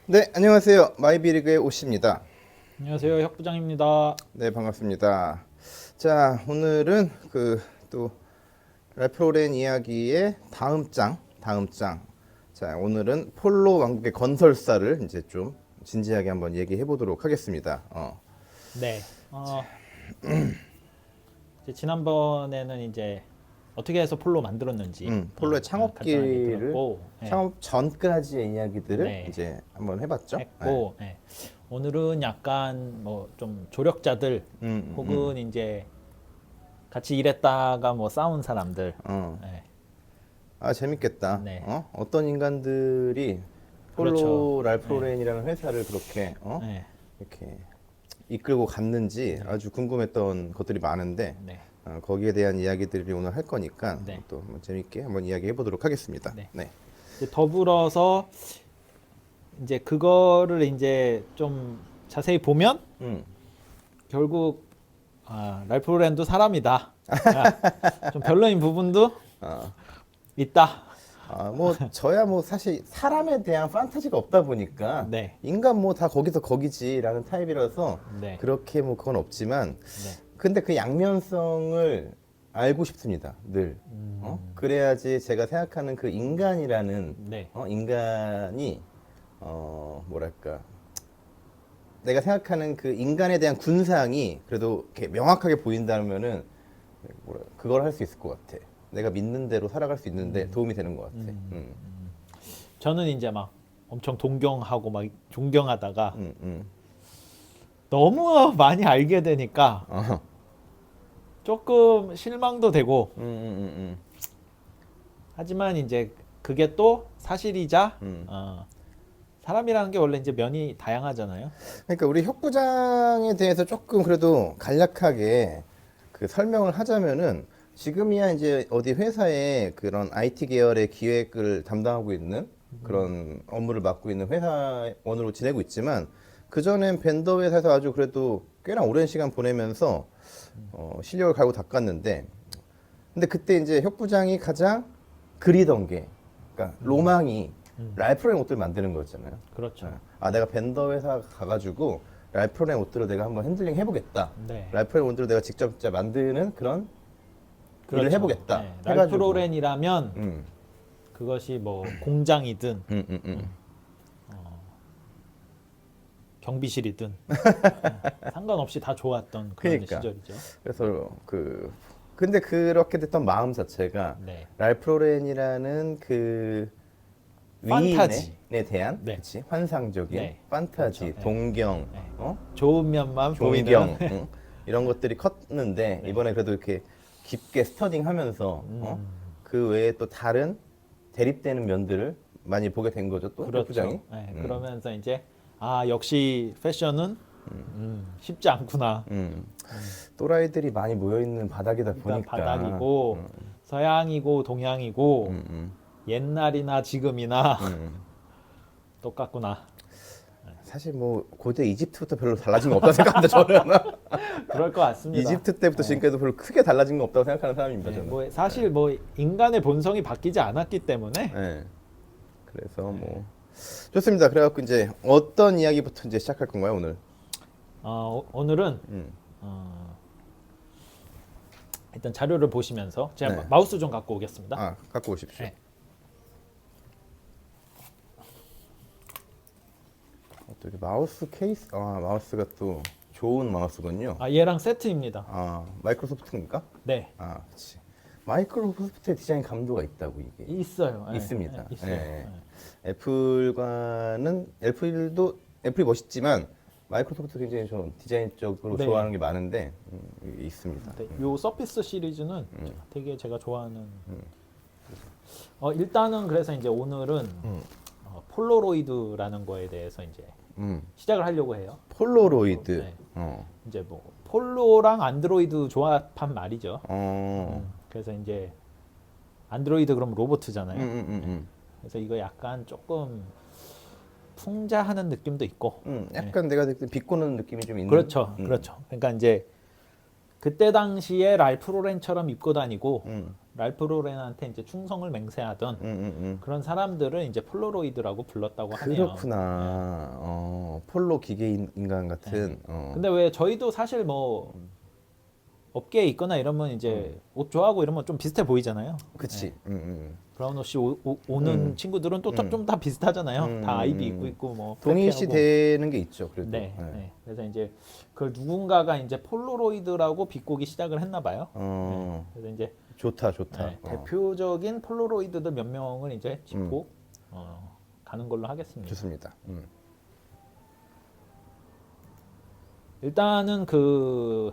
네, 안녕하세요. 마이비리그의 오씨입니다. 안녕하세요, 혁 부장입니다. 네, 반갑습니다. 자, 오늘은 또 랄프 로렌 이야기의 다음 장. 자, 오늘은 폴로 왕국의 건설사를 이제 좀 진지하게 한번 얘기해 보도록 하겠습니다. 네. 이제 지난번에는 이제 어떻게 해서 폴로 만들었는지, 폴로의 간단하게 창업기를 들었고, 창업 전까지의 이야기들을 네. 이제 한번 해봤죠. 했고, 오늘은 약간 뭐 좀 조력자들 혹은 이제 같이 일했다가 뭐 싸운 사람들, 네. 아, 재밌겠다. 네. 어떤 인간들이 폴로 그렇죠. 랄프 로렌이라는 회사를 그렇게 네. 이렇게 이끌고 갔는지 아주 궁금했던 것들이 많은데 네. 거기에 대한 이야기들이 오늘 할 거니까 네. 또 한번 재밌게 한번 이야기해 보도록 하겠습니다. 네. 네. 이제 더불어서 이제 그거를 이제 좀 자세히 보면 음. 결국 랄프 로렌도 사람이다. 좀 별로인 부분도 있다. 뭐 저야 뭐 사실 사람에 대한 판타지가 없다 보니까 네. 인간 뭐 다 거기서 거기지라는 타입이라서 네. 그렇게 뭐 그건 없지만 네. 근데 그 양면성을 알고 싶습니다. 늘. 그래야지 제가 생각하는 그 인간이라는 네. 인간이 뭐랄까 내가 생각하는 그 인간에 대한 군상이 그래도 이렇게 명확하게 보인다면은 그걸 할 수 있을 것 같아. 내가 믿는 대로 살아갈 수 있는데 도움이 되는 것 같아. 저는 이제 막 엄청 동경하고 막 존경하다가 음, 음. 너무 많이 알게 되니까 어허. 조금 실망도 되고 음. 하지만 이제 그게 또 사실이자 음. 사람이라는 게 원래 이제 면이 다양하잖아요. 그러니까 우리 혁 부장에 대해서 조금 그래도 간략하게 그 설명을 하자면은 지금이야 이제 어디 회사에 그런 IT 계열의 기획을 담당하고 있는 그런 업무를 맡고 있는 회사원으로 지내고 있지만 그전엔 벤더 회사에서 아주 그래도 꽤나 오랜 시간 보내면서 실력을 갈고 닦았는데 근데 그때 이제 혁 부장이 가장 그리던 게 그러니까 로망이 랄프 로렌 옷들 만드는 거였잖아요. 그렇죠. 내가 벤더 회사 가가지고 랄프 로렌 옷들을 내가 한번 핸들링 해보겠다. 네. 랄프 로렌 옷들을 내가 직접 진짜 만드는 그런 일을 그렇죠. 해보겠다. 네. 해가지고. 랄프 로렌이라면 음. 그것이 뭐 공장이든 음. 경비실이든 상관없이 다 좋았던 그런 그러니까. 시절이죠. 그래서 근데 그렇게 됐던 마음 자체가 네. 랄프 로렌이라는 그 판타지. 위인에 대한 네. 그치? 환상적인 네. 판타지, 그렇죠. 네. 동경, 네. 어? 좋은 면만 존경 보이는 이런 것들이 컸는데 네. 이번에 그래도 이렇게 깊게 스터딩하면서 그 외에 또 다른 대립되는 면들을 많이 보게 된 거죠 또 그렇죠. 부장이. 네. 그러면서 이제 역시 패션은 쉽지 않구나. 또라이들이 많이 모여 있는 바닥이다 그러니까 보니까 바닥이고 서양이고 동양이고 옛날이나 지금이나 똑같구나. 사실 뭐 고대 이집트부터 별로 달라진 거 없다고 생각합니다 저는. 그럴 것 같습니다. 이집트 때부터 지금까지도 별로 크게 달라진 거 없다고 생각하는 사람입니다 네, 저는. 뭐 사실 뭐 인간의 본성이 바뀌지 않았기 때문에 네. 그래서 뭐 좋습니다. 그래갖고 이제 어떤 이야기부터 이제 시작할 건가요 오늘? 오늘은 일단 자료를 보시면서 제가 네. 마우스 좀 갖고 오겠습니다. 갖고 오십시오. 네. 또 이렇게 마우스 케이스, 마우스가 또 좋은 마우스군요. 얘랑 세트입니다. 마이크로소프트입니까? 네, 그렇지. 마이크로소프트의 디자인 감도가 있다고 이게 있어요. 네, 있습니다. 네, 있어요. 네. 네. 애플이 멋있지만 마이크로소프트 굉장히 좀 디자인적으로 네. 좋아하는 게 많은데 이게 있습니다. 네, 요 서피스 시리즈는 되게 제가 좋아하는. 일단은 그래서 이제 오늘은 폴로로이드라는 거에 대해서 이제 시작을 하려고 해요. 폴로로이드. 네. 어. 이제 뭐 폴로랑 안드로이드 조합한 말이죠. 어. 그래서 이제 안드로이드 그럼 로봇이잖아요. 음. 그래서 이거 약간 조금 풍자하는 느낌도 있고. 약간 내가 느낀 비꼬는 느낌이 좀 있는. 그렇죠, 그렇죠. 그러니까 이제 그때 당시에 랄프 로렌처럼 입고 다니고 음. 랄프 로렌한테 이제 충성을 맹세하던 그런 사람들을 이제 폴로로이드라고 불렀다고 하네요. 그렇구나. 폴로 기계 인간 같은. 근데 왜 저희도 사실 뭐 업계에 있거나 이러면 이제 옷 좋아하고 이러면 좀 비슷해 보이잖아요. 그치. 브라운 옷이 오는 친구들은 또 좀 다 비슷하잖아요. 다 아이비 입고 있고 뭐 동일시 프레피하고. 되는 게 있죠. 그래도. 네, 네. 네. 그래서 이제 그걸 누군가가 이제 폴로로이드라고 비꼬기 시작을 했나 봐요. 그래서 이제 좋다, 좋다. 네, 대표적인 폴로로이드들 몇 명을 이제 짚고 가는 걸로 하겠습니다. 좋습니다. 일단은 그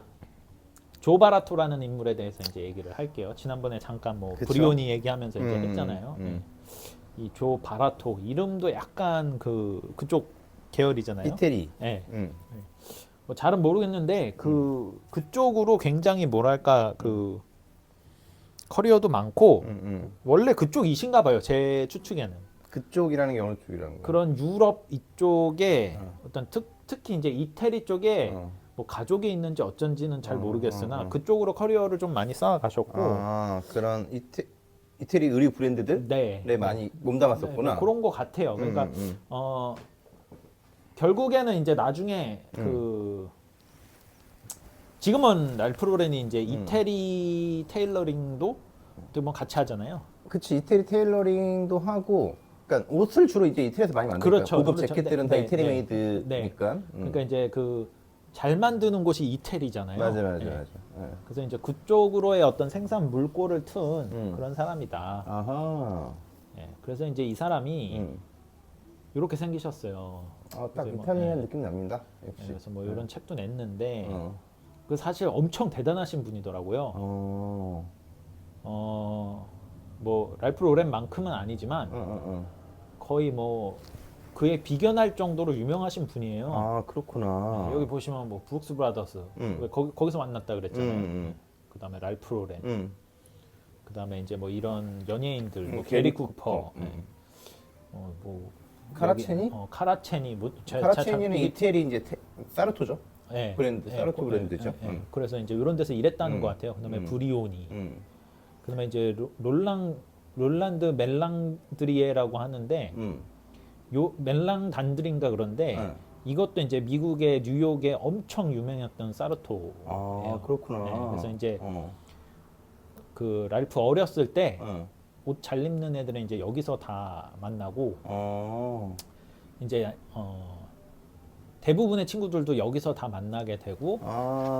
조 바라토라는 인물에 대해서 이제 얘기를 할게요. 지난번에 잠깐 뭐 그쵸. 브리오니 얘기하면서 이제 했잖아요. 이 조 바라토 이름도 약간 그쪽 계열이잖아요. 이태리. 네. 뭐 잘은 모르겠는데 그쪽으로 굉장히 뭐랄까 그 커리어도 많고 원래 그쪽이신가 봐요. 제 추측에는. 그쪽이라는 게 어느 쪽이라는 거예요? 그런 유럽 이쪽에 어떤 특히 이제 이태리 쪽에 뭐 가족이 있는지 어쩐지는 잘 모르겠으나 그쪽으로 커리어를 좀 많이 쌓아 가셨고 그런 이태리 의류 브랜드들? 네. 많이 몸담았었구나. 뭐 그런 것 같아요. 그러니까 결국에는 이제 나중에 지금은 랄프 로렌이 이제 이태리 테일러링도 뭐 같이 하잖아요. 그치, 이태리 테일러링도 하고, 그러니까 옷을 주로 이제 이태리에서 많이 만들어요. 그렇죠. 고급 그렇죠. 재킷들은 네, 다 이태리 네, 메이드니까. 그러니까 이제 잘 만드는 곳이 이태리잖아요. 맞아. 네. 그래서 이제 그쪽으로의 어떤 생산 물꼬를 튼 그런 사람이다. 아하. 네. 그래서 이제 이 사람이 이렇게 생기셨어요. 딱 그래서 뭐, 이탈리안 느낌 납니다. 역시. 그래서 뭐 이런 책도 냈는데 어. 그 사실 엄청 대단하신 분이더라고요. 뭐 랄프 로렌만큼은 아니지만 거의 뭐 그에 비견할 정도로 유명하신 분이에요. 아, 그렇구나. 여기 보시면 뭐 브룩스 브라더스 왜 거기서 만났다 그랬잖아요. 그다음에 랄프 로렌, 그다음에 이제 뭐 이런 연예인들, 뭐 게리 쿠퍼, 뭐 카라체니? 여기, 카라체니, 뭐 카라체니는 이태리 이제 사르토죠. 네, 브랜드, 사르토 네, 브랜드죠. 네. 그래서 이제 이런 데서 일했다는 것 같아요. 그다음에 브리오니, 그다음에 이제 롤란드 멜랑드리에라고 하는데 요 멜랑단드린가 그런데 이것도 이제 미국의 뉴욕에 엄청 유명했던 사르토. 아, 그렇구나. 네, 그래서 이제 그 랄프 어렸을 때 옷 잘 입는 애들은 이제 여기서 다 만나고 이제 대부분의 친구들도 여기서 다 만나게 되고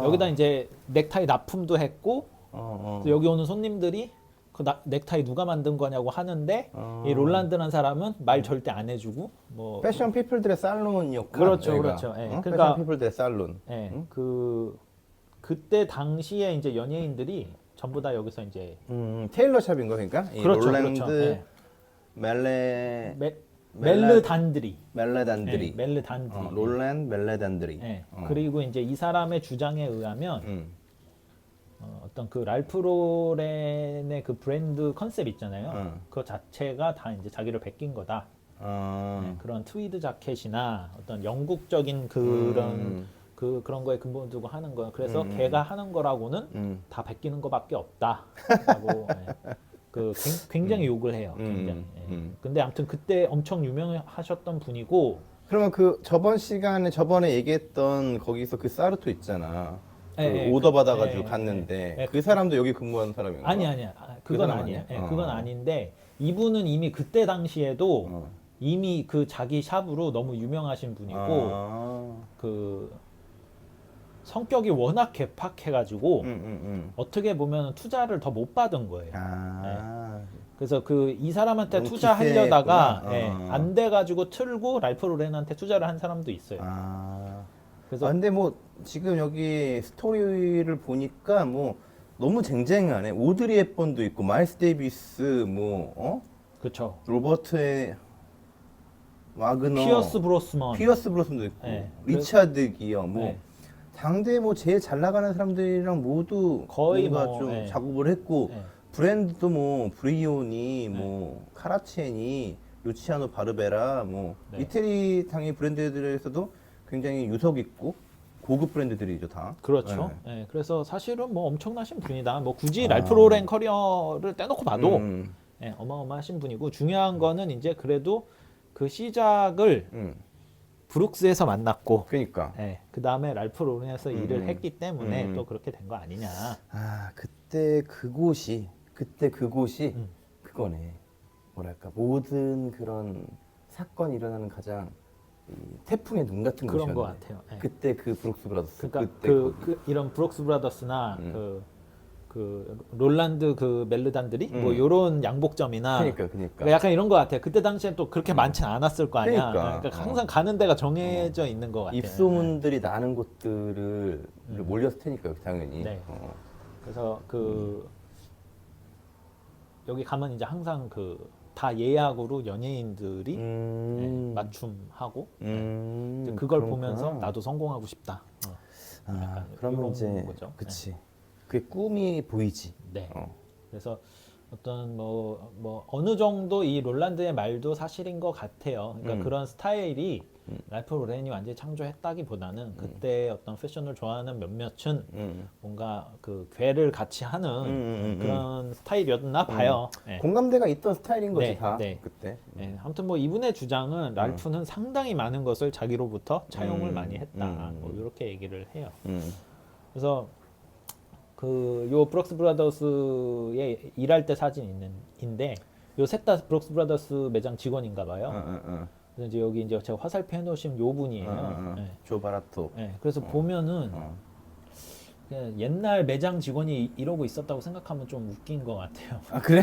여기다 이제 넥타이 납품도 했고 그래서 여기 오는 손님들이 그 넥타이 누가 만든 거냐고 하는데 이 롤란드라는 사람은 말 절대 안 해주고 뭐 패션 피플들의 살론이었고. 그렇죠. 예. 그러니까 패션 피플들의 살론. 예, 그때 당시에 이제 연예인들이 전부 다 여기서 이제 테일러 샵인 거 그러니까. 이 그렇죠, 롤랜드 그렇죠. 예. 멜르단드리. 멜레단드리. 예, 멜르단드리. 롤랜드 멜레단드리. 예. 그리고 이제 이 사람의 주장에 의하면 어떤 그 랄프 로렌의 그 브랜드 컨셉 있잖아요. 그 자체가 다 이제 자기를 베낀 거다. 네, 그런 트위드 자켓이나 어떤 영국적인 그런 그런 거에 근본을 두고 하는 거예요. 그래서 걔가 하는 거라고는 다 베끼는 거밖에 없다라고 굉장히 욕을 해요. 굉장히. 근데 아무튼 그때 엄청 유명하셨던 분이고. 그러면 그 저번에 얘기했던 거기서 그 사르토 있잖아. 예, 오더 받아가지고 갔는데 그 사람도 여기 근무하는 사람인가? 아니야. 그건 아니에요. 예, 그건 아닌데 이분은 이미 그때 당시에도 이미 그 자기 샵으로 너무 유명하신 분이고 그 성격이 워낙 개팍해가지고 어떻게 보면 투자를 더 못 받은 거예요. 그래서 이 사람한테 너무 투자하려다가 기세했구나. 안 돼가지고 틀고 랄프 로렌한테 투자를 한 사람도 있어요. 그래서 근데 뭐 지금 여기 스토리를 보니까 뭐 너무 쟁쟁하네. 오드리 헵번도 있고 마일스 데이비스 그렇죠. 로버트 와그너, 피어스 브로스먼도 있고 네. 리차드 기어 뭐 네. 당대 뭐 제일 잘 나가는 사람들이랑 모두 거의 뭔가 뭐, 좀 네. 작업을 했고 네. 브랜드도 뭐 브리오니 뭐 카라체니 루치아노 바르베라 뭐 네. 이태리 당의 브랜드들에서도 굉장히 유석 있고 고급 브랜드들이죠 다. 그렇죠. 예, 그래서 사실은 뭐 엄청나신 분이다. 뭐 굳이 아. 랄프 로렌 커리어를 떼놓고 봐도 음, 예, 어마어마하신 분이고 중요한 거는 이제 그래도 그 시작을 음. 브룩스에서 만났고 그러니까. 예, 그 다음에 랄프 로렌에서 일을 했기 때문에 음. 또 그렇게 된 거 아니냐. 아 그때 그곳이 그거네. 뭐랄까 모든 그런 사건이 일어나는 가장 이 태풍의 눈 같은 그런 곳이었네. 것 같아요. 예. 그때 그 브룩스 브라더스. 그러니까 그때 거기. 이런 브룩스 브라더스나 그 롤란드 그 멜르단들이 뭐 요런 양복점이나 그러니까. 약간 이런 것 같아요. 그때 당시엔 또 그렇게 많지는 않았을 거 아니야. 그러니까. 항상 가는 데가 정해져 있는 것 같아요. 입소문들이 나는 곳들을 몰렸을 테니까 당연히. 네. 그래서 여기 가면 이제 항상 다 예약으로 연예인들이 예, 맞춤하고 이제 그걸 그렇구나. 보면서 나도 성공하고 싶다. 아, 그러면 이런 이제 거죠. 그치. 그게 꿈이 보이지. 네. 어. 그래서 어떤 뭐 어느 정도 이 롤란드의 말도 사실인 것 같아요. 그러니까 그런 스타일이 랄프 로렌이 완전히 창조했다기보다는 그때 어떤 패션을 좋아하는 몇몇은 뭔가 그 괴를 같이 하는 그런 스타일이었나 봐요. 예. 공감대가 있던 스타일인 거지 네, 다 네. 그때. 예, 아무튼 뭐 이분의 주장은 랄프는 상당히 많은 것을 자기로부터 차용을 많이 했다. 뭐 이렇게 얘기를 해요. 그래서 요 브룩스 브라더스에 일할 때 사진인데 요 셋 다 브룩스 브라더스 매장 직원인가 봐요. 그래서 이제 여기 이제 제가 화살표 해놓으신 요 분이에요. 예. 조 바라토. 예, 그래서 보면은 그냥 옛날 매장 직원이 이러고 있었다고 생각하면 좀 웃긴 것 같아요. 아 그래?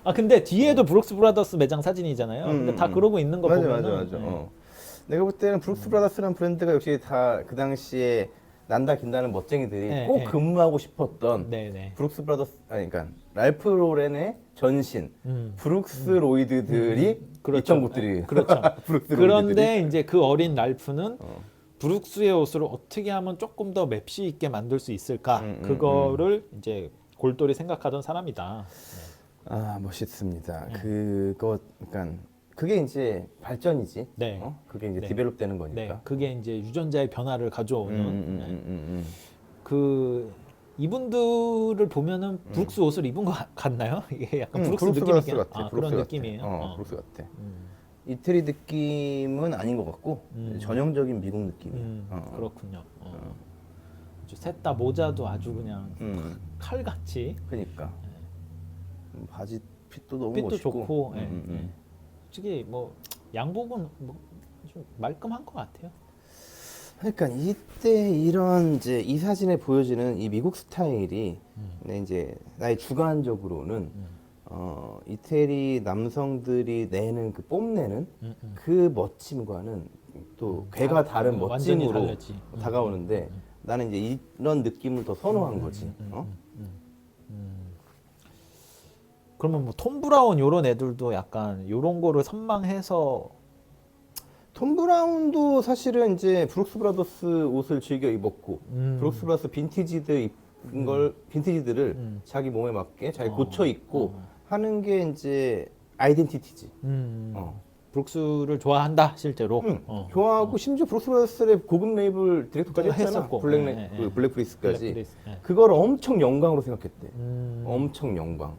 아 근데 뒤에도 브룩스 브라더스 매장 사진이잖아요. 근데 다 그러고 있는 거 보면은 맞아. 예. 내가 볼 때는 브룩스 브라더스라는 브랜드가 역시 다 그 당시에 난다 긴다는 멋쟁이들이 네, 꼭 네. 근무하고 싶었던 네네. 브룩스 브라더스 그러니까 랄프 로렌의 전신 브룩스 로이드들이 그렇죠. 있던 곳들이 그렇죠. 브룩스 로이드들이. 그런데 이제 그 어린 랄프는 브룩스의 옷을 어떻게 하면 조금 더 맵시 있게 만들 수 있을까? 그거를 이제 골똘히 생각하던 사람이다. 아 멋있습니다. 그거 그러니까 그게 이제 발전이지. 네. 그게 이제 네. 디벨롭 되는 네, 거니까. 그게 이제 유전자의 변화를 가져오는 음. 그 이분들을 보면은 브룩스 옷을 입은 것 같나요? 이게 약간 브룩스 느낌 브룩스 있게 같아. 아, 브룩스 그런 같아. 느낌이에요. 브룩스 같아. 이태리 느낌은 아닌 것 같고 전형적인 미국 느낌이야. 그렇군요. 셋 다 모자도 아주 그냥 칼같이 그러니까 바지 핏도 너무 핏도 멋있고. 좋고 솔직히 뭐 양복은 뭐 좀 말끔한 것 같아요. 그러니까 이때 이런 이제 이 사진에 보여지는 이 미국 스타일이 내 이제 나의 주관적으로는 이태리 남성들이 내는 그 뽐내는 그 멋짐과는 또 괴가 다른 완전히 멋짐으로 다르지. 다가오는데 나는 이제 이런 느낌을 더 선호한 거지. 그러면 뭐 톰 브라운 요런 애들도 약간 요런 거를 선망해서 톰 브라운도 사실은 이제 브룩스 브라더스 옷을 즐겨 입었고 브룩스 브라더스 빈티지들을 자기 몸에 맞게 잘 고쳐 입고 하는 게 이제 아이덴티티지. 브룩스를 좋아한다 실제로. 좋아하고 심지어 브룩스 브라더스의 고급 레이블 디렉터까지 했잖아. 했었고. 블랙 프리스까지. 블랙프리스, 예. 그걸 엄청 영광으로 생각했대. 엄청 영광.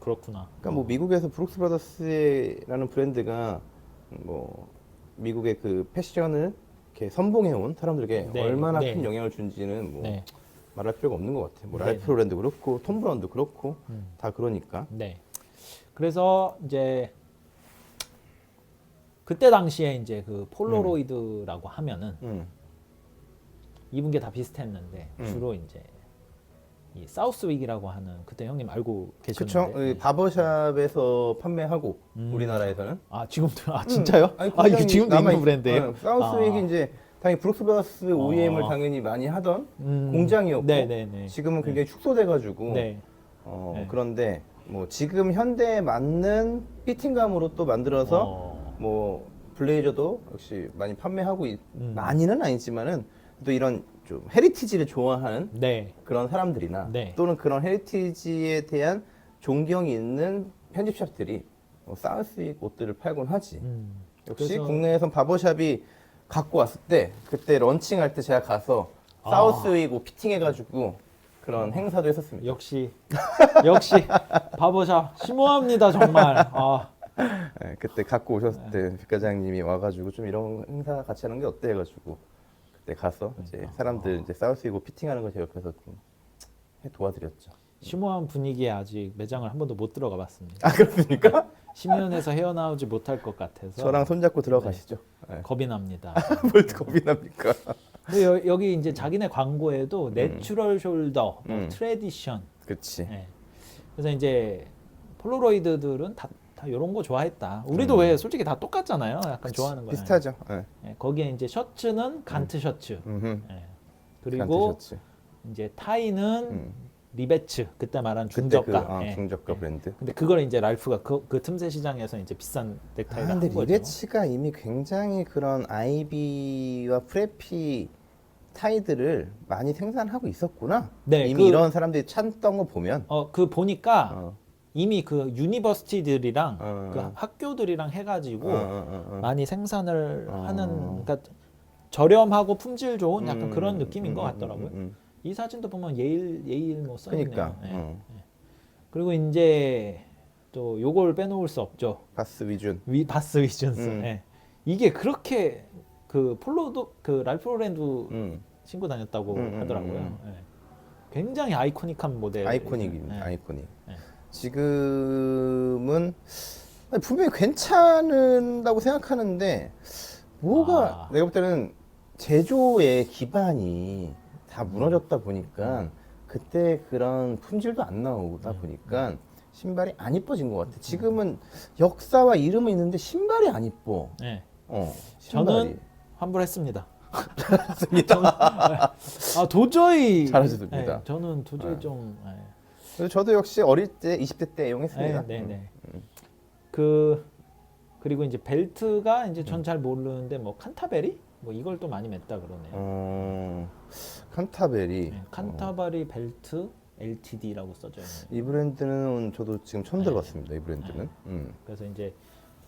그렇구나. 그러니까 뭐 미국에서 브룩스 브라더스라는 브랜드가 뭐 미국의 그 패션을 이렇게 선봉해온 사람들에게 네, 얼마나 네. 큰 영향을 준지는 뭐 네. 말할 필요가 없는 것 같아. 뭐 네. 랄프 로렌도 그렇고 톰 브라운도 그렇고 다 그러니까. 네. 그래서 이제 그때 당시에 이제 그 폴로로이드라고 하면은 입은 게 다 비슷했는데 주로 이제 이 사우스윅이라고 하는 그때 형님 알고 그쵸? 계셨는데. 이 바버샵에서 판매하고 우리나라에서는. 아 지금도 진짜요? 아니, 아 이게 굉장히 지금도 있는 남아있- 브랜드예요? 사우스윅이 이제 당연히 브룩스 브라더스 OEM을 당연히 많이 하던 공장이었고 네네네. 지금은 굉장히 축소돼가지고 네. 그런데 뭐 지금 현대에 맞는 피팅감으로 또 만들어서 뭐 블레이저도 역시 많이 판매하고 많이는 아니지만은 또 이런 좀 헤리티지를 좋아하는 네. 그런 사람들이나 네. 또는 그런 헤리티지에 대한 존경이 있는 편집샵들이 사우스윅 옷들을 팔곤 하지. 역시 그래서- 국내에선 바버샵이 갖고 왔을 때 그때 런칭할 때 제가 가서 사우스웨이고 피팅해가지고 그런 행사도 했었습니다. 역시 바보샵 심오합니다 정말. 네, 그때 갖고 오셨을 때 백 과장님이 와가지고 좀 이런 행사 같이 하는 게 어때 해가지고 그때 가서 이제 사람들 이제 사우스웨이고 피팅하는 거 제 옆에서 좀 도와드렸죠. 심오한 분위기에 아직 매장을 한 번도 못 들어가 봤습니다. 아 그렇습니까? 심연에서 헤어나오지 못할 것 같아서 저랑 손잡고 들어가시죠. 네. 겁이 납니다. 뭘 겁이 납니까? 근데 여기 이제 자기네 광고에도 내추럴 숄더, 뭐 트래디션. 그렇지. 네. 그래서 이제 폴로로이드들은 다 이런 거 좋아했다. 우리도 왜 솔직히 다 똑같잖아요. 약간 좋아하는 거 비슷하죠. 네. 네, 거기에 이제 셔츠는 간트 셔츠. 음흠. 네. 그리고 간트 셔츠. 이제 타이는 리베츠 그때 말한 그때 중저가. 그, 예. 중저가 예. 브랜드. 근데 그걸 이제 랄프가 그 틈새 시장에서 이제 비싼 넥타이를 근데 한 거죠. 리베츠가 이미 굉장히 그런 아이비와 프레피 타이들을 많이 생산하고 있었구나. 네, 이미 이런 사람들이 찾던 거 보면. 그 보니까 어. 이미 그 유니버시티들이랑 어. 그 학교들이랑 해가지고 어. 많이 생산을 하는, 그러니까 저렴하고 품질 좋은 약간 그런 느낌인 것 같더라고요. 이 사진도 보면 예일 뭐 써있네요. 그러니까. 예. 그리고 이제 또 요걸 빼놓을 수 없죠. 바스 위준. 바스 위준스. 예. 이게 그렇게 그 폴로도 그 랄프 로렌도 신고 다녔다고 하더라고요. 예. 굉장히 아이코닉한 모델. 아이코닉입니다. 예. 아이코닉. 예. 지금은 분명히 괜찮은다고 생각하는데 뭐가 내가 볼 때는 제조의 기반이 다 무너졌다 보니까 그때 그런 품질도 안 나오다 보니까 신발이 안 이뻐진 것 같아. 지금은 역사와 이름은 있는데 신발이 안 이뻐. 예. 신발이. 저는 환불했습니다. 잘했습니다. 도저히 잘하셨습니다. 예, 저는 도저히 좀. 예. 그래서 저도 역시 어릴 때 20대 때 애용했습니다. 네. 그리고 이제 벨트가 이제 전 잘 모르는데 뭐 칸타베리 뭐 이걸 또 많이 맸다 그러네요. 칸타베리. 네, 칸타베리 벨트 LTD라고 써져 있네요. 이 브랜드는 저도 지금 처음 들어봤습니다. 이 브랜드는. 그래서 이제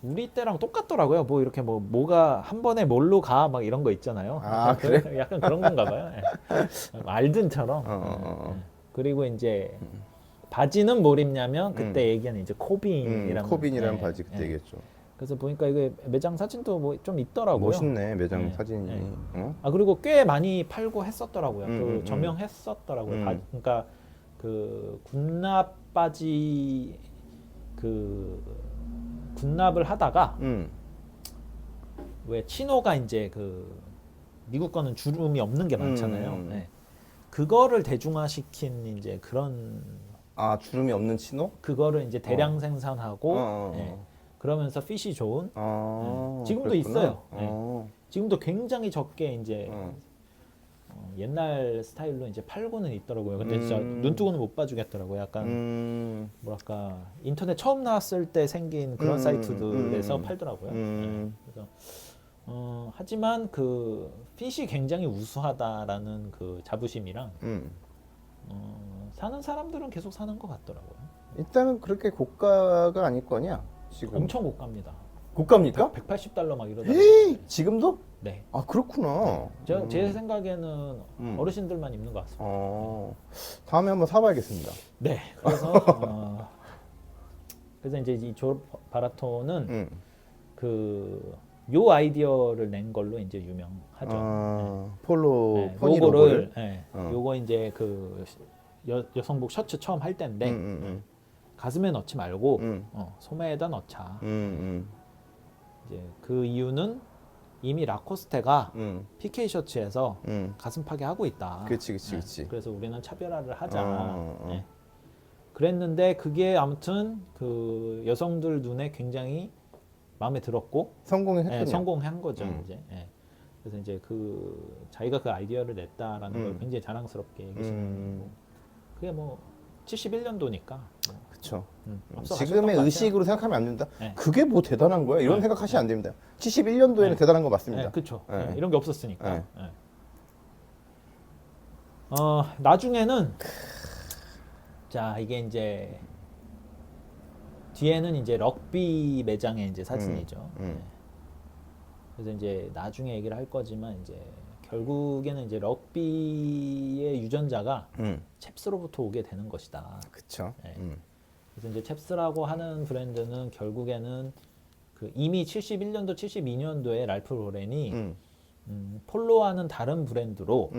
우리 때랑 똑같더라고요. 뭐 이렇게 뭐가 한 번에 뭘로 가 막 이런 거 있잖아요. 아, 그래? 약간 그런 건가 봐요. 예. 알든처럼. 그리고 이제 바지는 뭘 입냐면 그때 얘기하는 이제 코빈이라는 코빈이라는 예, 바지 그때 예. 얘기했죠. 그래서 보니까 이게 매장 사진도 뭐 좀 있더라고요. 멋있네 매장 네, 사진이. 네. 어? 그리고 꽤 많이 팔고 했었더라고요. 그 음. 저명했었더라고요. 그러니까 그 군납 바지 그 군납을 하다가 왜 치노가 이제 그 미국 거는 주름이 없는 게 많잖아요. 네. 그거를 대중화시킨 이제 그런 주름이 없는 치노? 그거를 이제 대량 생산하고 네. 그러면서 핏이 좋은 지금도 그랬구나. 있어요. 네. 지금도 굉장히 적게 이제 옛날 스타일로 이제 팔고는 있더라고요. 근데 진짜 눈뜨고는 못 봐주겠더라고요. 약간 뭐랄까 인터넷 처음 나왔을 때 생긴 그런 사이트들에서 팔더라고요. 네. 그래서 하지만 그 핏이 굉장히 우수하다라는 그 자부심이랑 사는 사람들은 계속 사는 것 같더라고요. 일단은 그렇게 고가가 아닐 거냐 지금. 엄청 고가입니다. 고가입니까? 180달러 막 이러더라고요. 지금도? 네. 그렇구나. 제 생각에는 어르신들만 입는 것 같습니다. 다음에 한번 사봐야겠습니다. 네. 그래서 이제 이 졸 바라톤은 요 아이디어를 낸 걸로 이제 유명하죠. 폴로 네, 포니 로고를 로고를. 네, 요거 이제 그 여성복 셔츠 처음 할 때인데 가슴에 넣지 말고 소매에다 넣자. 이제 그 이유는 이미 라코스테가 PK 셔츠에서 가슴팍에 하고 있다. 그렇지. 그래서 우리는 차별화를 하자. 네. 그랬는데 그게 아무튼 그 여성들 눈에 굉장히 마음에 들었고 성공했군요. 성공한 거죠. 이제. 그래서 이제 그 자기가 그 아이디어를 냈다라는 걸 굉장히 자랑스럽게 얘기하시는 거고. 그게 뭐 71년도니까. 그렇죠. 앞서가셨던 지금의 것 의식으로 생각하면 안 된다. 네. 그게 뭐 대단한 거야? 이런 생각하시면 안 됩니다. 71년도에는 대단한 거 맞습니다. 네, 그렇죠. 네. 이런 게 없었으니까. 네. 네. 나중에는 자 이게 이제 뒤에는 이제 럭비 매장의 이제 사진이죠. 네. 그래서 이제 나중에 얘기를 할 거지만 이제 결국에는 이제 럭비의 유전자가 챕스로부터 오게 되는 것이다. 그쵸. 네. 그래서 이제 챕스라고 하는 브랜드는 결국에는 그 이미 71년도, 72년도에 랄프 로렌이 폴로와는 다른 브랜드로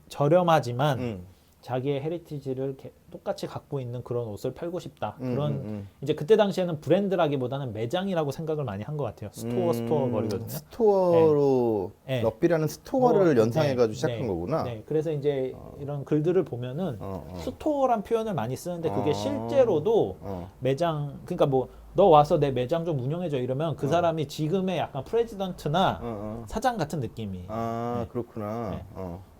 저렴하지만 자기의 헤리티지를 똑같이 갖고 있는 그런 옷을 팔고 싶다. 그런 이제 그때 당시에는 브랜드라기보다는 매장이라고 생각을 많이 한 것 같아요. 스토어 거리거든요. 스토어로 네. 럭비라는 스토어를 뭐, 연상해가지고 네, 시작한 네, 거구나. 네. 그래서 이제 이런 글들을 보면은 스토어란 표현을 많이 쓰는데 그게 실제로도 매장, 그러니까 뭐 너 와서 내 매장 좀 운영해줘 이러면 그 사람이 지금의 약간 프레지던트나 사장 같은 느낌이. 아 그렇구나. 네.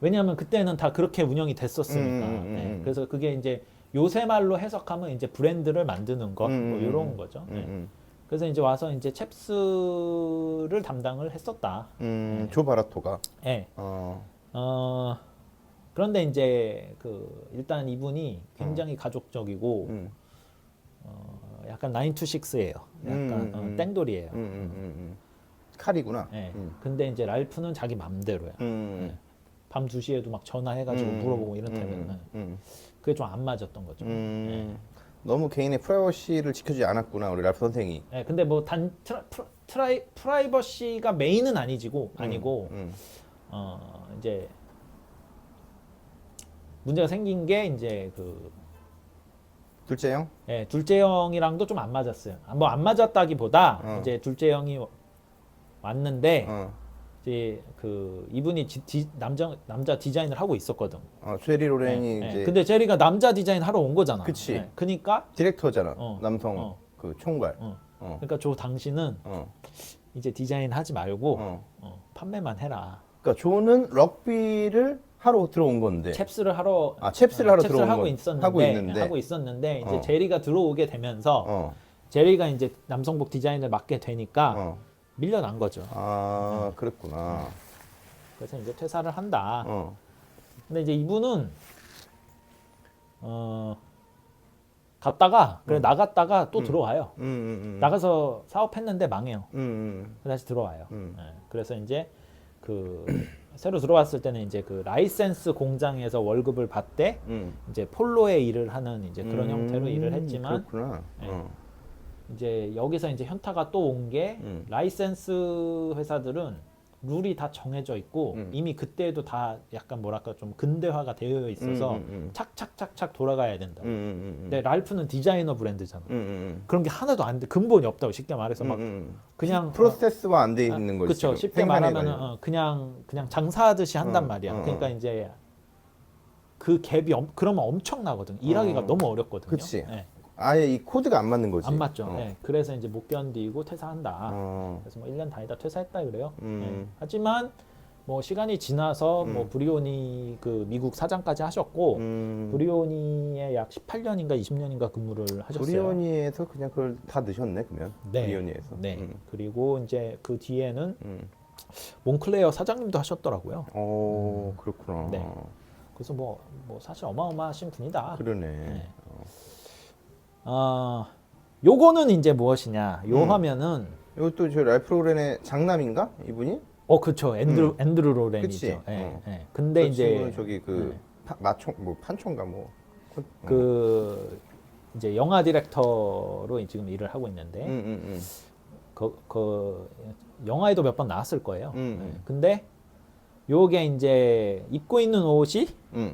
왜냐하면 그때는 다 그렇게 운영이 됐었으니까. 네. 그래서 그게 이제 요새 말로 해석하면 이제 브랜드를 만드는 것, 뭐 이런 거죠. 네. 그래서 이제 와서 이제 챕스를 담당을 했었다. 조 바라토가. 네. 그런데 이제 그 일단 이분이 굉장히 가족적이고 약간 9 to 6예요. 약간 땡돌이에요. 칼이구나. 네. 근데 이제 랄프는 자기 맘대로야. 네. 밤 2시에도 막 전화해가지고 물어보고 이런 타입은 그게 좀 안 맞았던 거죠. 네. 너무 개인의 프라이버시를 지켜주지 않았구나 우리 랄프 선생이. 네. 근데 뭐 프라이버시가 메인은 아니고 이제 문제가 생긴 게 이제 그 둘째 형? 예, 둘째 형이랑도 좀 안 맞았어요. 뭐 안 맞았다기보다 이제 둘째 형이 왔는데 이제 그 이분이 남자 디자인을 하고 있었거든. 제리 로렌이 예, 이제. 근데 제리가 남자 디자인 하러 온 거잖아. 그치. 예, 그러니까 디렉터잖아. 남성 그 총괄. 그러니까 조 당신은 이제 디자인 하지 말고 판매만 해라. 그러니까 조는 럭비를 하러 들어온 건데. 챕스를 하러 챕스를 하러 들어온 하고 건 있었는데 하고 있었는데 이제 제리가 들어오게 되면서 제리가 이제 남성복 디자인을 맡게 되니까 밀려난 거죠. 아 그랬구나. 그래서 이제 퇴사를 한다. 근데 이제 이분은 갔다가 그래 나갔다가 또 들어와요. 나가서 사업했는데 망해요. 다시 들어와요. 네. 그래서 이제 그 새로 들어왔을 때는 이제 그 라이센스 공장에서 월급을 받되 이제 폴로의 일을 하는 이제 그런 형태로 일을 했지만 그렇구나. 이제 여기서 이제 현타가 또 온 게 라이센스 회사들은 룰이 다 정해져 있고 이미 그때도 다 약간 뭐랄까 좀 근대화가 되어 있어서 착착착착 돌아가야 된다. 근데 랄프는 디자이너 브랜드잖아. 그런 게 하나도 안 돼. 근본이 없다고 쉽게 말해서 막 그냥 프로세스가 안 돼 있는 거지. 그렇죠. 쉽게 말하면 그냥 장사하듯이 한단 말이야. 그러니까 이제 그 갭이 그러면 엄청나거든. 일하기가 너무 어렵거든요. 그치. 네. 아예 이 코드가 안 맞는 거지. 안 맞죠. 네. 그래서 이제 못 견디고 퇴사한다. 그래서 뭐 1년 다니다 퇴사했다 그래요. 네. 하지만 뭐 시간이 지나서 뭐 브리오니 그 미국 사장까지 하셨고 브리오니에 약 18년인가 20년인가 근무를 하셨어요. 브리오니에서 그냥 그걸 다 넣으셨네 그러면. 네. 브리오니에서. 네. 그리고 이제 그 뒤에는 몬클레어 사장님도 하셨더라고요. 오 그렇구나. 네. 그래서 뭐 사실 어마어마하신 분이다. 그러네. 네. 요거는 이제 무엇이냐? 요 화면은 이것도 저 랄프 로렌의 장남인가 이분이? 그쵸. 앤드루 로렌이죠. 그치. 예, 예. 근데 그 이제 친구는 저기 그 마총 뭐 판총가 뭐. 그 이제 영화 디렉터로 지금 일을 하고 있는데 그 영화에도 몇 번 나왔을 거예요. 예. 근데 요게 이제 입고 있는 옷이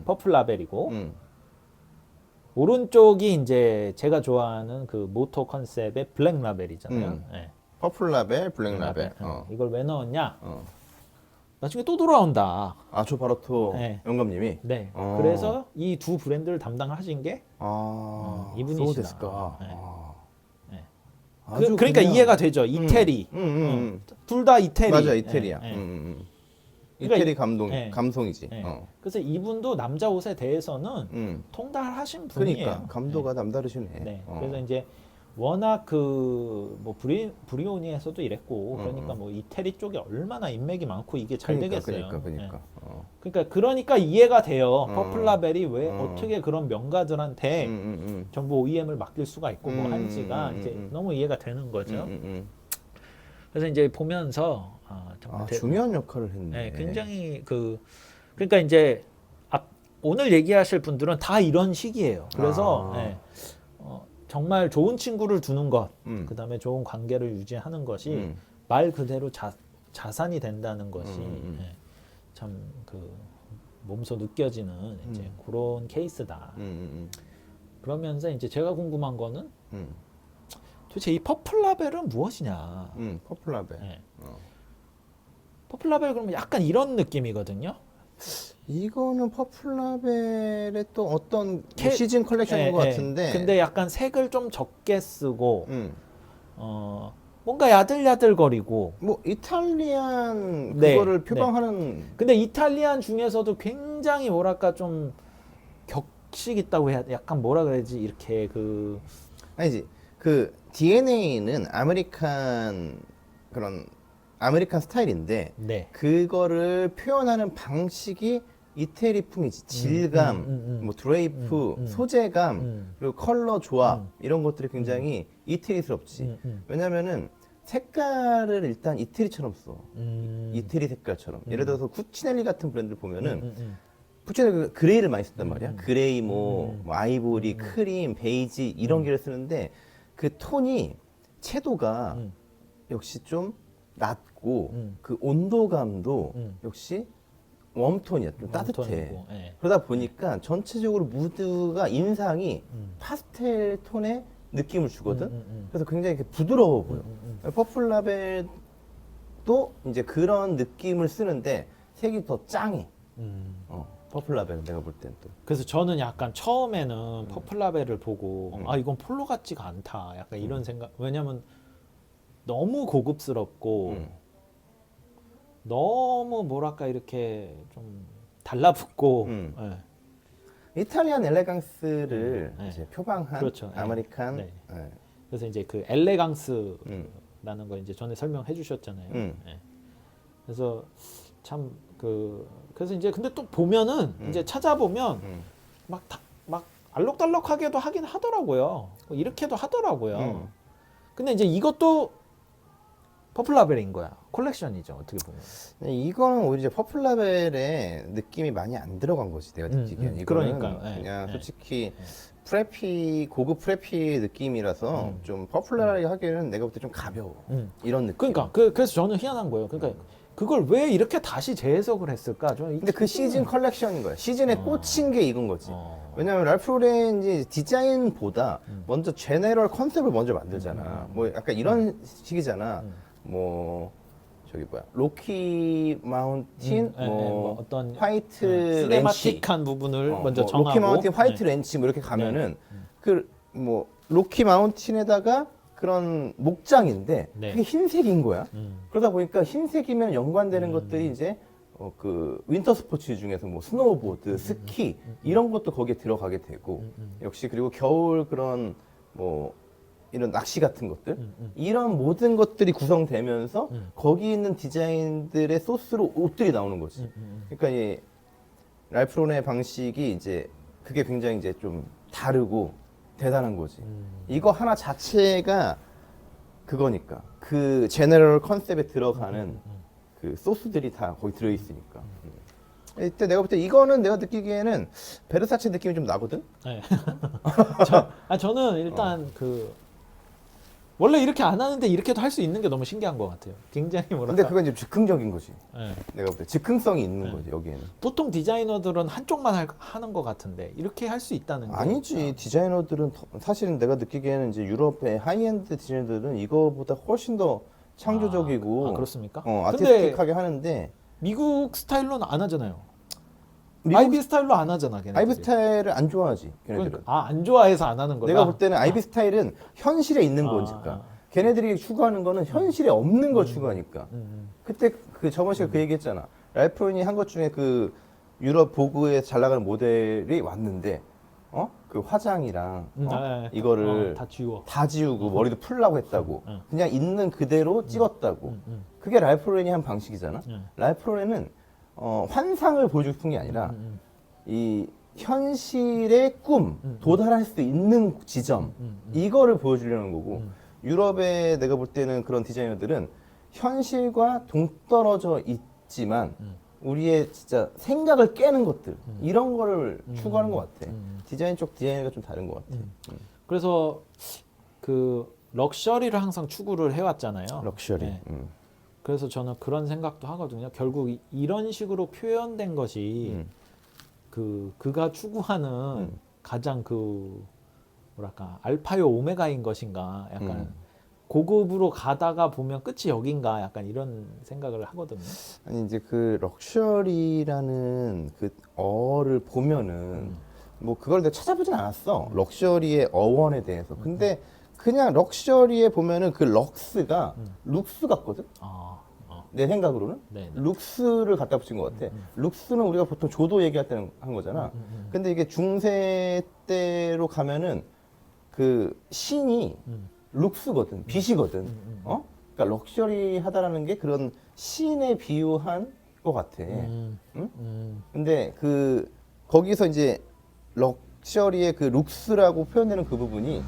퍼플 라벨이고 오른쪽이 이제 제가 좋아하는 그 모토 컨셉의 블랙 라벨이잖아요. 예. 퍼플 라벨, 블랙 라벨. 이걸 왜 넣었냐? 나중에 또 돌아온다. 조 바라토 네. 영감님이. 네. 그래서 이 두 브랜드를 담당하신 게 이분이시다. 소데스까. 네. 네. 그러니까 이해가 되죠. 이태리. 둘 다 이태리. 맞아, 이태리야. 네, 네. 이태리 그러니까 감성이지. 그래서 이분도 남자 옷에 대해서는 통달하신 분이에요. 그러니까 감도가 남다르시네. 네. 그래서 이제 워낙 그 뭐 브리오니에서도 이랬고 그러니까 뭐 이태리 쪽에 얼마나 인맥이 많고 이게 잘 되겠어요. 그러니까 이해가 돼요. 퍼플 라벨이 왜 어떻게 그런 명가들한테 전부 OEM을 맡길 수가 있고 뭐 한지가 이제 너무 이해가 되는 거죠. 그래서 이제 보면서 정말 중요한 역할을 했네. 네, 굉장히 그러니까 이제 오늘 얘기하실 분들은 다 이런 식이에요. 그래서 네, 정말 좋은 친구를 두는 것, 그다음에 좋은 관계를 유지하는 것이 말 그대로 자산이 된다는 것이 네, 참 몸소 느껴지는 이제 그런 케이스다. 그러면서 이제 제가 궁금한 거는 도대체 이 퍼플라벨은 무엇이냐? 퍼플라벨. 네. 퍼플라벨 그러면 약간 이런 느낌이거든요. 이거는 퍼플라벨의 또 어떤 시즌 컬렉션인 것 같은데. 근데 약간 색을 좀 적게 쓰고 뭔가 야들야들거리고. 뭐 이탈리안 네, 그거를 표방하는. 근데 이탈리안 중에서도 굉장히 뭐랄까 좀 격식 있다고 해야 돼. 약간 뭐라 그래야지 이렇게 아니지. 그 DNA는 아메리칸 스타일인데 네. 그거를 표현하는 방식이 이태리풍이지. 질감, 뭐 드레이프, 소재감, 그리고 컬러 조합 이런 것들이 굉장히 이태리스럽지. 왜냐면은 색깔을 일단 이태리처럼 써. 이태리 색깔처럼. 예를 들어서 쿠치넬리 같은 브랜드를 보면은 쿠치넬리 그레이를 많이 쓴단 말이야. 그레이, 뭐 아이보리, 크림, 베이지 이런 게를 쓰는데 그 톤이 채도가 역시 좀 낮고 그 온도감도 역시 웜톤이야. 좀 따뜻해. 예. 그러다 보니까 전체적으로 무드가 인상이 파스텔 톤의 느낌을 주거든. 그래서 굉장히 이렇게 부드러워 보여. 퍼플라벨도 이제 그런 느낌을 쓰는데 색이 더 짱해. 퍼플라벨은 내가 볼 땐 또. 그래서 저는 약간 처음에는 퍼플라벨을 보고 이건 폴로 같지가 않다. 약간 이런 생각. 왜냐면 너무 고급스럽고 너무 뭐랄까 이렇게 좀 달라붙고 이탈리안 엘레강스를 네. 이제 표방한 그렇죠. 네. 아메리칸. 네. 네. 그래서 이제 그 엘레강스라는 걸 이제 전에 설명해 주셨잖아요. 네. 그래서 참 그래서 이제 근데 또 보면은 이제 찾아보면 막 알록달록하게도 하긴 하더라고요. 뭐 이렇게도 하더라고요. 근데 이제 이것도 퍼플라벨인 거야. 콜렉션이죠. 어떻게 보면. 이거는 오히려 이제 퍼플라벨의 느낌이 많이 안 들어간 거지 내가 느끼기엔. 이거는 그러니까요. 그냥 네. 솔직히 프레피 고급 프레피 느낌이라서 좀 퍼플라벨하게 하기에는 내가 볼 때 좀 가벼워. 이런 느낌. 그러니까 그래서 저는 희한한 거예요. 그러니까 그걸 왜 이렇게 다시 재해석을 했을까? 저는 근데 그 시즌 컬렉션인 거야. 시즌에 꽂힌 게 이건 거지. 왜냐면 랄프 로렌이 디자인보다 먼저 제네럴 컨셉을 먼저 만들잖아. 뭐 약간 이런 식이잖아. 뭐 저기 뭐야 로키 마운틴, 뭐 어떤 화이트 렌치, 시네마틱한 부분을 먼저 뭐 정하고 로키 마운틴, 화이트 렌치 뭐 이렇게 가면은 그 뭐 로키 마운틴에다가 그런 목장인데 네. 그게 흰색인 거야. 그러다 보니까 흰색이면 연관되는 것들이 이제 그 윈터 스포츠 중에서 뭐 스노우보드, 스키 이런 것도 거기에 들어가게 되고 역시 그리고 겨울 그런 뭐 이런 낚시 같은 것들 이런 모든 것들이 구성되면서 거기 있는 디자인들의 소스로 옷들이 나오는 거지. 그러니까 이 랄프 로렌의 방식이 이제 그게 굉장히 이제 좀 다르고 대단한 거지. 이거 하나 자체가 그거니까 그 제너럴 컨셉에 들어가는 그 소스들이 다 거기 들어 있으니까. 이때 내가 볼 때 이거는 내가 느끼기에는 베르사체 느낌이 좀 나거든. 네. 저는 일단 원래 이렇게 안 하는데 이렇게도 할 수 있는 게 너무 신기한 것 같아요. 굉장히 뭐랄까. 근데 그건 이제 즉흥적인 거지. 네. 내가 볼 때 즉흥성이 있는 거지 여기에는. 보통 디자이너들은 한쪽만 하는 것 같은데 이렇게 할 수 있다는 게 아니지. 디자이너들은 사실은 내가 느끼기에는 이제 유럽의 하이엔드 디자이너들은 이거보다 훨씬 더 창조적이고 그렇습니까? 아티스틱하게 하는데 미국 스타일로는 안 하잖아요. 미국 아이비 스타일로 안 하잖아. 걔네들이. 아이비 스타일을 안 좋아하지. 걔네들은. 그러니까, 안 좋아해서 안 하는 거다. 내가 볼 때는 아이비 스타일은 현실에 있는 거니까. 걔네들이 추구하는 거는 현실에 없는 걸 추구하니까. 그때 그 저번 시간에 그 얘기했잖아. 랄프 로렌이 한 것 중에 그 유럽 보그에 잘 나가는 모델이 왔는데 그 화장이랑 이거를 다 지우고 머리도 풀라고 했다고. 그냥 있는 그대로 찍었다고. 그게 랄프 로렌이 한 방식이잖아. 랄프 로렌은 환상을 보여주고 싶은 게 아니라 이 현실의 꿈, 도달할 수 있는 지점 이거를 보여주려는 거고 유럽에 내가 볼 때는 그런 디자이너들은 현실과 동떨어져 있지만 우리의 진짜 생각을 깨는 것들 이런 거를 추구하는 것 같아. 디자인 쪽 DNA가 좀 다른 것 같아. 그래서 그 럭셔리를 항상 추구를 해왔잖아요. 럭셔리. 네. 그래서 저는 그런 생각도 하거든요. 결국 이런 식으로 표현된 것이 그가 추구하는 가장 그 뭐랄까 알파요 오메가인 것인가 약간 고급으로 가다가 보면 끝이 여긴가 약간 이런 생각을 하거든요. 아니 이제 그 럭셔리라는 그 어를 보면은 뭐 그걸 내가 찾아보진 않았어. 럭셔리의 어원에 대해서. 근데 그냥 럭셔리에 보면은 그 럭스가 룩스 같거든. 아, 내 생각으로는 네. 룩스를 갖다 붙인 것 같아. 룩스는 우리가 보통 조도 얘기할 때는 한 거잖아. 근데 이게 중세 때로 가면은 그 신이 룩스거든, 빛이거든. 어? 그러니까 럭셔리하다라는 게 그런 신에 비유한 것 같아. 응? 근데 그 거기서 이제 럭셔리의 그 룩스라고 표현되는 그 부분이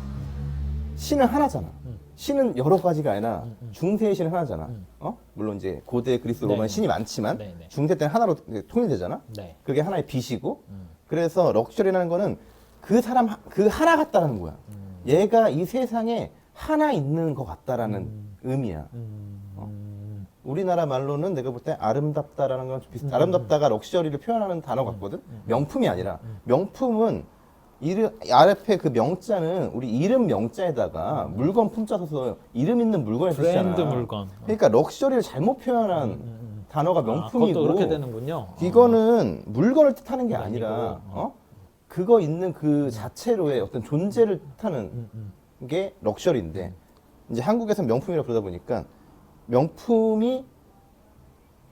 신은 하나잖아. 신은 여러 가지가 아니라 중세의 신은 하나잖아. 어? 물론 이제 고대 그리스 로마는 네. 신이 많지만 네, 네. 중세 때는 하나로 통일되잖아. 네. 그게 하나의 빛이고 그래서 럭셔리라는 거는 그 사람 그 하나 같다라는 거야. 얘가 이 세상에 하나 있는 것 같다라는 의미야. 우리나라 말로는 내가 볼 때 아름답다라는 거랑 좀 비슷해. 아름답다가 럭셔리를 표현하는 단어 같거든. 명품이 아니라 명품은 앞에 그 명자는 우리 이름 명자에다가 물건 품자 써서 이름 있는 물건에 쓰잖아. 브랜드 물건. 그러니까 럭셔리를 잘못 표현한 단어가 명품이고 그것도 그렇게 되는군요. 이거는 물건을 뜻하는 게 아니고, 아니라 그거 있는 그 자체로의 어떤 존재를 뜻하는 게 럭셔리인데 이제 한국에서 명품이라고 부르다 보니까 명품이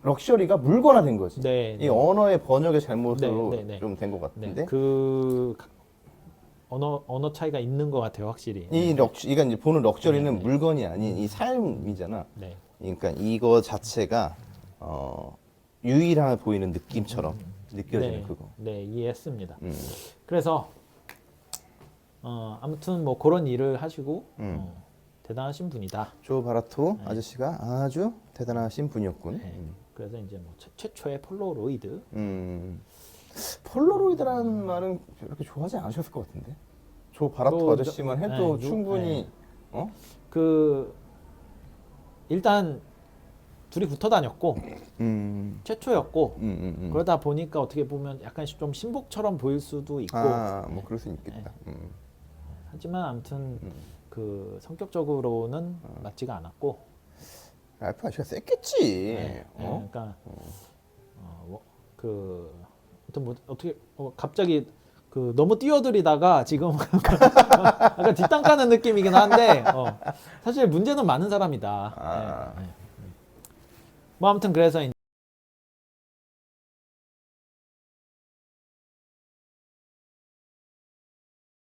럭셔리가 물건화된 거지. 네, 이 언어의 번역의 잘못으로 네, 네, 네. 좀 된 것 네, 같은데 그 언어 차이가 있는 것 같아요, 확실히. 이가 이제 보는 럭셔리는 네, 네. 물건이 아닌 이 삶이잖아. 네. 그러니까 이거 자체가 유일하게 보이는 느낌처럼 느껴지는 네, 그거. 네, 이해했습니다. 그래서 아무튼 뭐 그런 일을 하시고 대단하신 분이다. 조 바라토 아저씨가 아주 대단하신 분이었군. 네. 그래서 이제 뭐 최초의 폴로로이드. 폴로로이드라는 말은 그렇게 좋아하지 않으셨을 것 같은데. 조 바라토 또 아저씨만 해도 네, 충분히 네. 그 일단 둘이 붙어 다녔고 최초였고 그러다 보니까 어떻게 보면 약간 좀 신복처럼 보일 수도 있고 뭐 그럴 수 있겠다. 하지만 아무튼 그 성격적으로는 맞지가 않았고 알파 아저씨가 셌겠지. 네, 그러니까 그 아무튼 뭐 어떻게 갑자기 그 너무 뛰어들이다가 지금 약간 뒷땅 까는 느낌이긴 한데 사실 문제는 많은 사람이다. 네. 뭐 아무튼 그래서